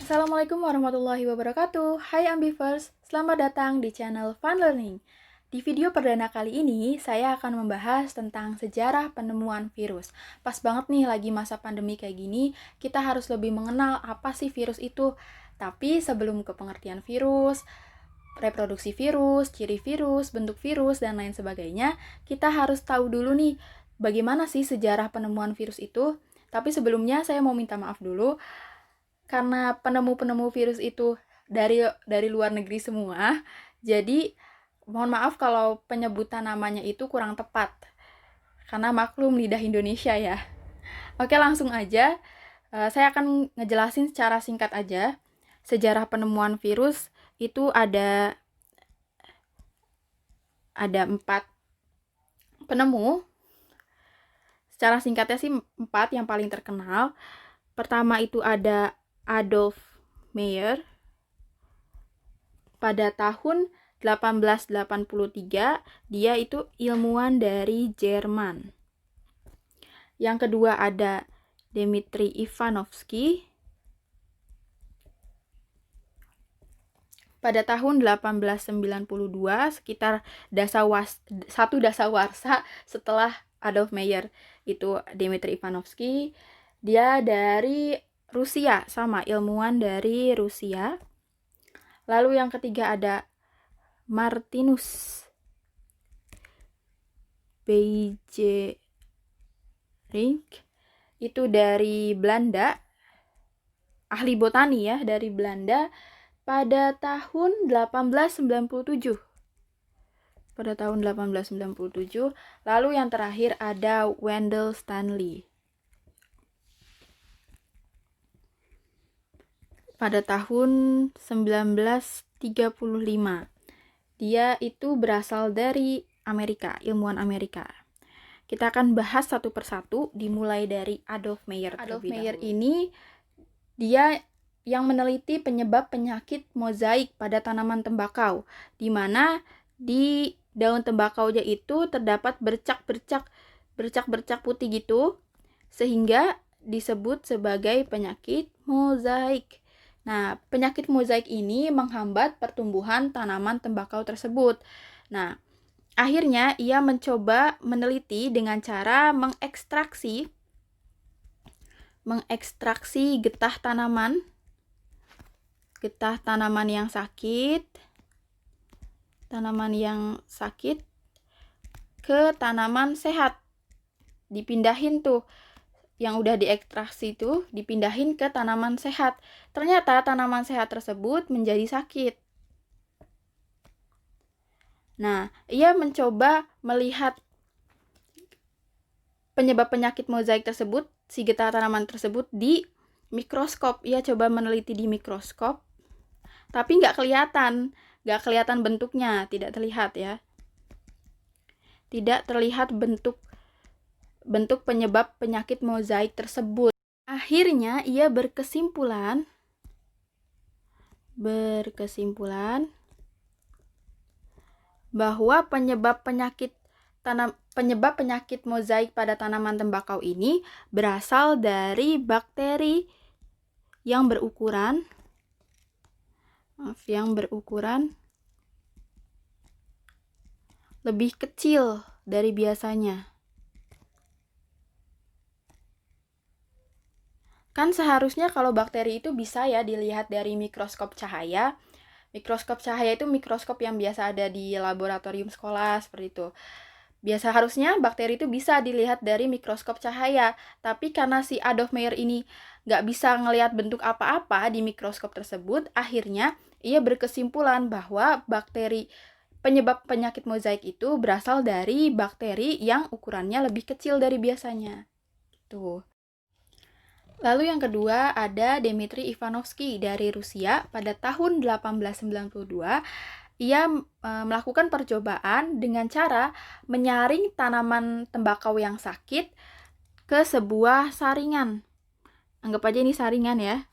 Assalamualaikum warahmatullahi wabarakatuh. Hai Ambivers, selamat datang di channel Fun Learning. Di video perdana kali ini, saya akan membahas tentang sejarah penemuan virus. Pas banget nih lagi masa pandemi kayak gini, kita harus lebih mengenal apa sih virus itu. Tapi sebelum ke pengertian virus, reproduksi virus, ciri virus, bentuk virus, dan lain sebagainya, kita harus tahu dulu nih, bagaimana sih sejarah penemuan virus itu. Tapi sebelumnya saya mau minta maaf dulu, karena penemu-penemu virus itu dari luar negeri semua, jadi mohon maaf kalau penyebutan namanya itu kurang tepat. Karena maklum lidah Indonesia ya. Oke, langsung aja. Saya akan ngejelasin secara singkat aja. Sejarah penemuan virus itu ada 4 penemu. Secara singkatnya sih 4 yang paling terkenal. Pertama itu ada Adolf Meyer pada tahun 1883, dia itu ilmuwan dari Jerman. Yang kedua ada Dmitri Ivanovsky pada tahun 1892, sekitar satu dasawarsa setelah Adolf Meyer. Itu Dmitri Ivanovsky, dia dari Rusia, sama ilmuwan dari Rusia. Lalu yang ketiga ada Martinus Beijerinck, itu dari Belanda, ahli botani ya, dari Belanda pada tahun 1897. Lalu yang terakhir ada Wendell Stanley pada tahun 1935. Dia itu berasal dari Amerika, ilmuwan Amerika. Kita akan bahas satu persatu, dimulai dari Adolf Meyer. Adolf Meyer ini dia yang meneliti penyebab penyakit mozaik pada tanaman tembakau, di mana di daun tembakaunya itu terdapat bercak-bercak putih gitu, sehingga disebut sebagai penyakit mozaik. Nah, penyakit mozaik ini menghambat pertumbuhan tanaman tembakau tersebut. Nah, akhirnya ia mencoba meneliti dengan cara mengekstraksi getah tanaman yang sakit ke tanaman sehat. Dipindahin tuh yang udah diekstraksi itu, dipindahin ke tanaman sehat. Ternyata tanaman sehat tersebut menjadi sakit. Nah, ia mencoba melihat penyebab penyakit mozaik tersebut, si getah tanaman tersebut, di mikroskop. Ia coba meneliti di mikroskop, tapi nggak kelihatan bentuknya, tidak terlihat ya. Tidak terlihat bentuk penyebab penyakit mozaik tersebut. Akhirnya ia berkesimpulan bahwa penyebab penyakit mozaik pada tanaman tembakau ini berasal dari bakteri yang berukuran lebih kecil dari biasanya. Kan seharusnya kalau bakteri itu bisa ya dilihat dari mikroskop cahaya. Mikroskop cahaya itu mikroskop yang biasa ada di laboratorium sekolah, seperti itu. Harusnya bakteri itu bisa dilihat dari mikroskop cahaya. Tapi karena si Adolf Meyer ini nggak bisa ngelihat bentuk apa-apa di mikroskop tersebut, akhirnya ia berkesimpulan bahwa penyebab penyakit mozaik itu berasal dari bakteri yang ukurannya lebih kecil dari biasanya. Tuh. Lalu yang kedua ada Dmitri Ivanovsky dari Rusia pada tahun 1892. Ia melakukan percobaan dengan cara menyaring tanaman tembakau yang sakit ke sebuah saringan. Anggap aja ini saringan ya.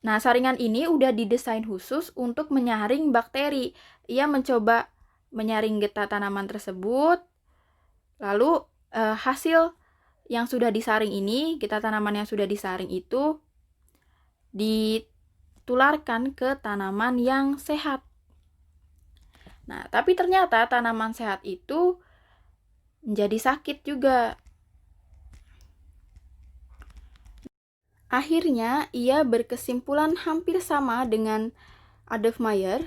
Nah, saringan ini udah didesain khusus untuk menyaring bakteri. Ia mencoba menyaring getah tanaman tersebut. Lalu hasil yang sudah disaring ini, getah tanaman yang sudah disaring itu ditularkan ke tanaman yang sehat. Nah, tapi ternyata tanaman sehat itu menjadi sakit juga. Akhirnya, ia berkesimpulan hampir sama dengan Adolf Meyer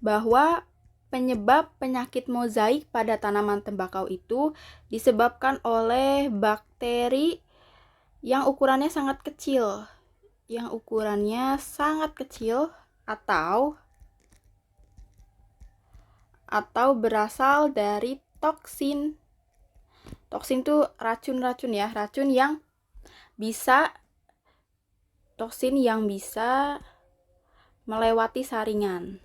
bahwa penyebab penyakit mozaik pada tanaman tembakau itu disebabkan oleh bakteri yang ukurannya sangat kecil. Atau berasal dari toksin. Toksin itu racun-racun ya, racun yang bisa melewati saringan.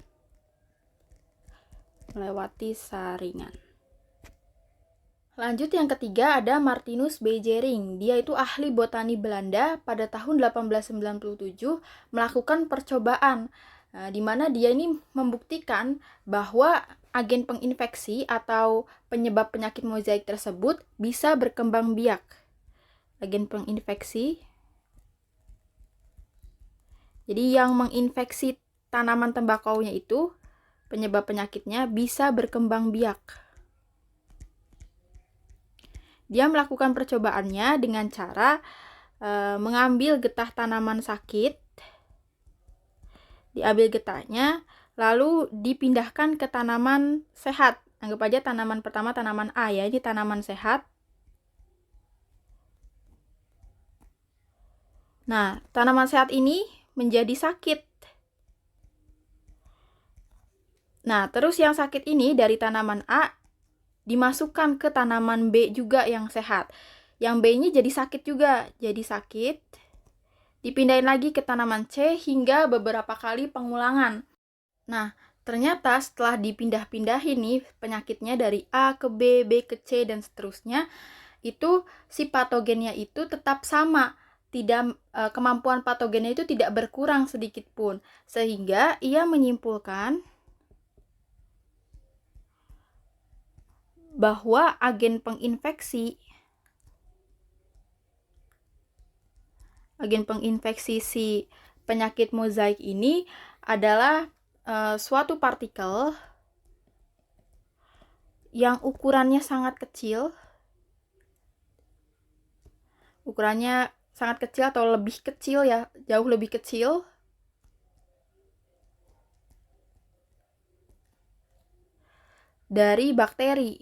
Lanjut yang ketiga ada Martinus Beijering. Dia itu ahli botani Belanda pada tahun 1897 melakukan percobaan di mana dia ini membuktikan bahwa agen penginfeksi atau penyebab penyakit mozaik tersebut bisa berkembang biak. Agen penginfeksi. Jadi yang menginfeksi tanaman tembakaunya itu penyebab penyakitnya bisa berkembang biak. Dia melakukan percobaannya dengan cara mengambil getah tanaman sakit, diambil getahnya, lalu dipindahkan ke tanaman sehat. Anggap aja tanaman pertama tanaman A ya, ini tanaman sehat. Nah, tanaman sehat ini menjadi sakit. Nah, terus yang sakit ini dari tanaman A dimasukkan ke tanaman B juga yang sehat. Yang B ini jadi sakit juga, dipindahin lagi ke tanaman C hingga beberapa kali pengulangan. Nah, ternyata setelah dipindah-pindahin nih penyakitnya dari A ke B, B ke C, dan seterusnya, itu si patogennya itu tetap sama. Kemampuan patogennya itu tidak berkurang sedikit pun. Sehingga ia menyimpulkan bahwa agen penginfeksi si penyakit mozaik ini adalah suatu partikel yang ukurannya sangat kecil. Ukurannya sangat kecil atau lebih kecil ya, jauh lebih kecil dari bakteri.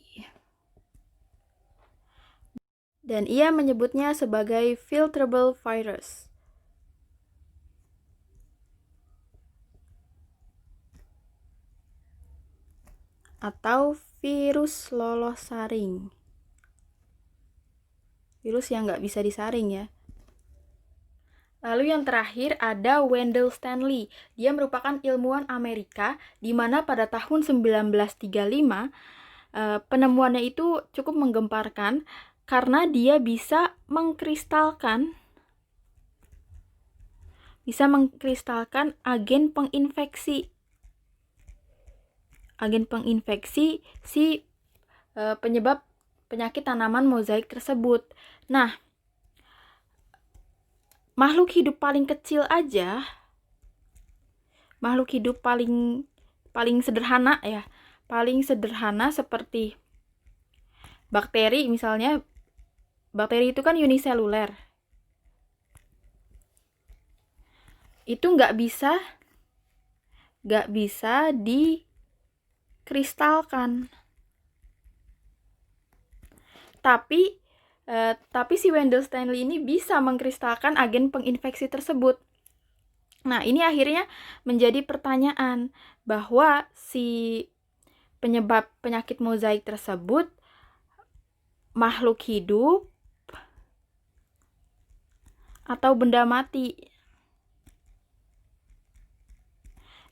Dan ia menyebutnya sebagai filterable virus. Atau virus lolos saring. Virus yang nggak bisa disaring ya. Lalu yang terakhir ada Wendell Stanley. Dia merupakan ilmuwan Amerika di mana pada tahun 1935 penemuannya itu cukup menggemparkan karena dia bisa mengkristalkan agen penginfeksi si penyebab penyakit tanaman mozaik tersebut. Nah, makhluk hidup paling kecil aja, makhluk hidup paling sederhana ya, paling sederhana seperti bakteri misalnya. Bakteri itu kan uniseluler. Itu nggak bisa dikristalkan. Tapi si Wendell Stanley ini bisa mengkristalkan agen penginfeksi tersebut. Nah, ini akhirnya menjadi pertanyaan bahwa si penyebab penyakit mozaik tersebut makhluk hidup atau benda mati.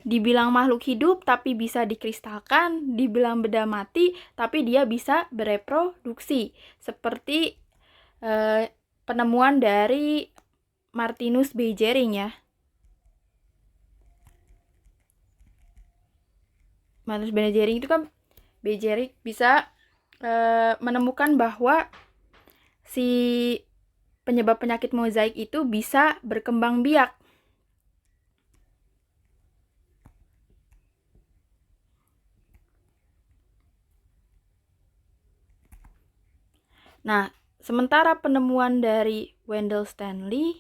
Dibilang makhluk hidup tapi bisa dikristalkan, dibilang benda mati tapi dia bisa bereproduksi. Seperti penemuan dari Martinus Beijering ya. Martinus Beijering itu kan bisa menemukan bahwa si penyebab penyakit mozaik itu bisa berkembang biak. Nah, sementara penemuan dari Wendell Stanley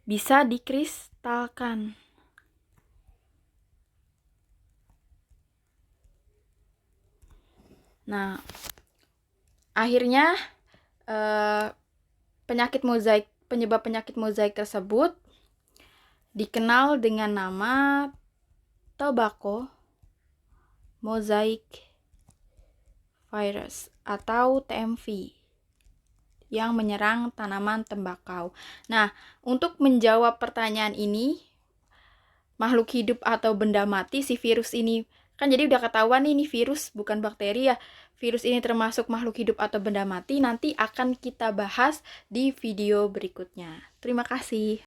bisa dikristalkan. Nah, akhirnya penyebab penyakit mozaik tersebut dikenal dengan nama tobacco mosaic virus atau TMV yang menyerang tanaman tembakau. Nah, untuk menjawab pertanyaan ini, makhluk hidup atau benda mati, si virus ini kan jadi udah ketahuan nih, ini virus bukan bakteri ya. Virus ini termasuk makhluk hidup atau benda mati, nanti akan kita bahas di video berikutnya. Terima kasih.